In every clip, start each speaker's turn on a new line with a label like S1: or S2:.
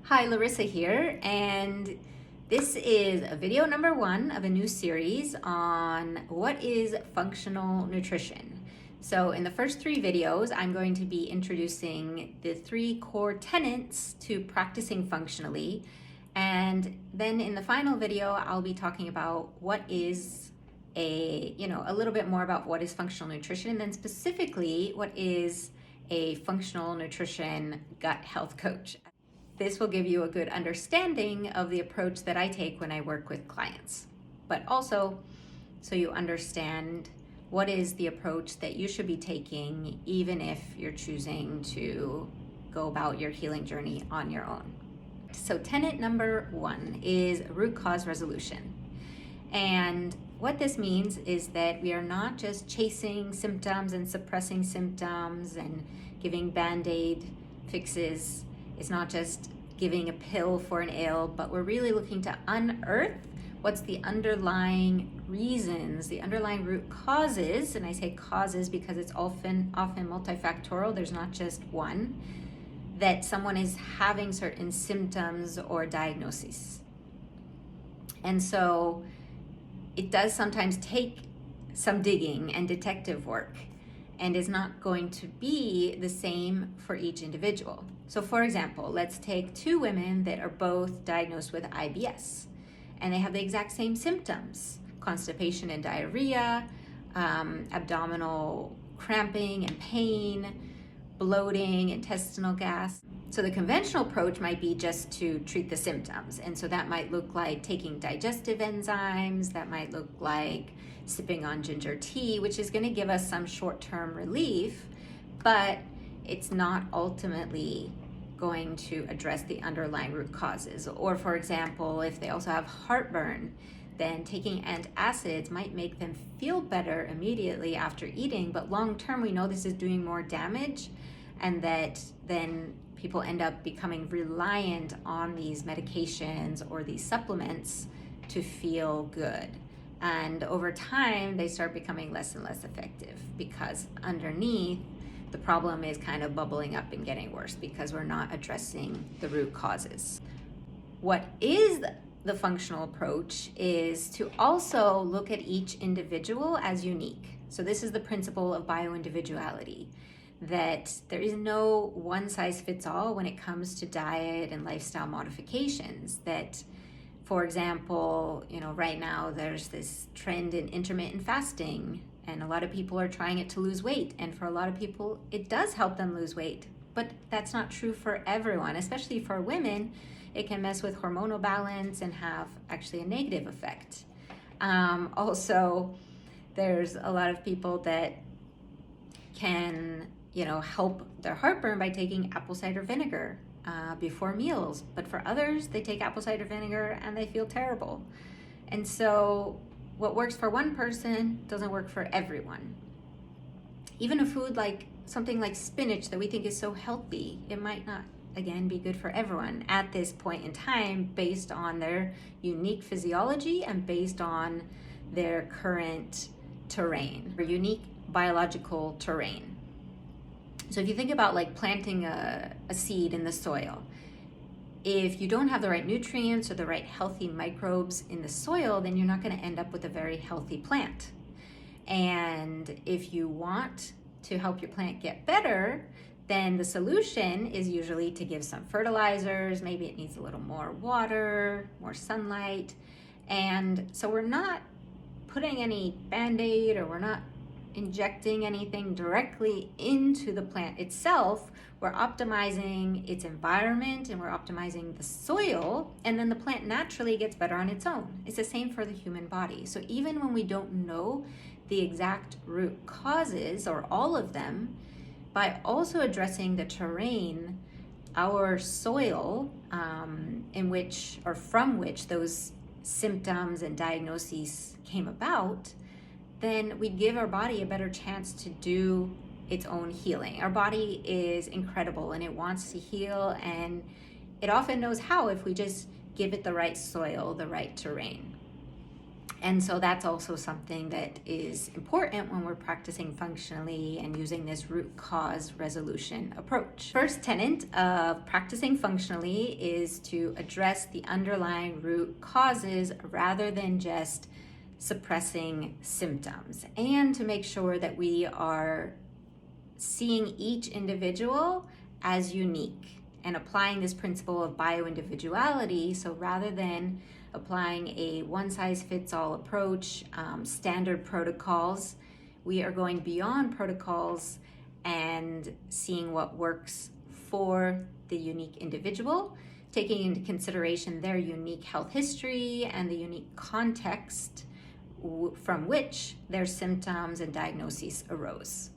S1: Hi, Larissa here, and this is video number 1 of a new series on what is functional nutrition. So in the first 3 videos, I'm going to be introducing the 3 core tenets to practicing functionally, and then in the final video, I'll be talking about what is a little bit more about what is functional nutrition, and then specifically what is a functional nutrition gut health coach. This will give you a good understanding of the approach that I take when I work with clients, but also so you understand what is the approach that you should be taking even if you're choosing to go about your healing journey on your own. So tenet number 1 is root cause resolution. And what this means is that we are not just chasing symptoms and suppressing symptoms and giving band-aid fixes. It's not just giving a pill for an ail, but we're really looking to unearth what's the underlying reasons, the underlying root causes, and I say causes because it's often multifactorial, there's not just one, that someone is having certain symptoms or diagnoses. And so it does sometimes take some digging and detective work, and is not going to be the same for each individual. So for example, let's take 2 women that are both diagnosed with IBS, and they have the exact same symptoms: constipation and diarrhea, abdominal cramping and pain, bloating, intestinal gas. So the conventional approach might be just to treat the symptoms. And so that might look like taking digestive enzymes, that might look like sipping on ginger tea, which is going to give us some short-term relief, but it's not ultimately going to address the underlying root causes. Or for example, if they also have heartburn, then taking antacids might make them feel better immediately after eating, but long-term we know this is doing more damage, and that then people end up becoming reliant on these medications or these supplements to feel good. And over time, they start becoming less and less effective because underneath, the problem is kind of bubbling up and getting worse because we're not addressing the root causes. What is the functional approach is to also look at each individual as unique. So this is the principle of bioindividuality, that there is no one size fits all when it comes to diet and lifestyle modifications. That, for example, right now there's this trend in intermittent fasting, and a lot of people are trying it to lose weight, and for a lot of people it does help them lose weight, but that's not true for everyone. Especially for women, it can mess with hormonal balance and have actually a negative effect. Also, there's a lot of people that can help their heartburn by taking apple cider vinegar before meals, but for others, they take apple cider vinegar and they feel terrible. And so what works for one person doesn't work for everyone. Even a food like something like spinach that we think is so healthy, it might not, again, be good for everyone at this point in time based on their unique physiology and based on their current terrain, or unique biological terrain. So if you think about like planting a seed in the soil, if you don't have the right nutrients or the right healthy microbes in the soil, then you're not going to end up with a very healthy plant. And if you want to help your plant get better, then the solution is usually to give some fertilizers. Maybe it needs a little more water, more sunlight. And so we're not putting any band-aid, or we're not injecting anything directly into the plant itself. We're optimizing its environment and we're optimizing the soil, and then the plant naturally gets better on its own. It's the same for the human body. So even when we don't know the exact root causes or all of them, by also addressing the terrain, our soil, in which or from which those symptoms and diagnoses came about, then we give our body a better chance to do its own healing. Our body is incredible and it wants to heal, and it often knows how if we just give it the right soil, the right terrain. And so that's also something that is important when we're practicing functionally and using this root cause resolution approach. First tenet of practicing functionally is to address the underlying root causes rather than just suppressing symptoms, and to make sure that we are seeing each individual as unique and applying this principle of bioindividuality. So rather than applying a one-size-fits-all approach, standard protocols, we are going beyond protocols and seeing what works for the unique individual, taking into consideration their unique health history and the unique context from which their symptoms and diagnoses arose.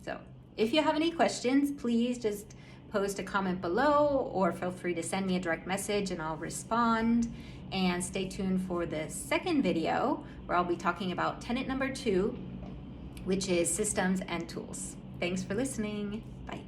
S1: So if you have any questions, please just post a comment below or feel free to send me a direct message and I'll respond. And stay tuned for the second video where I'll be talking about tenet number 2, which is systems and tools. Thanks for listening. Bye.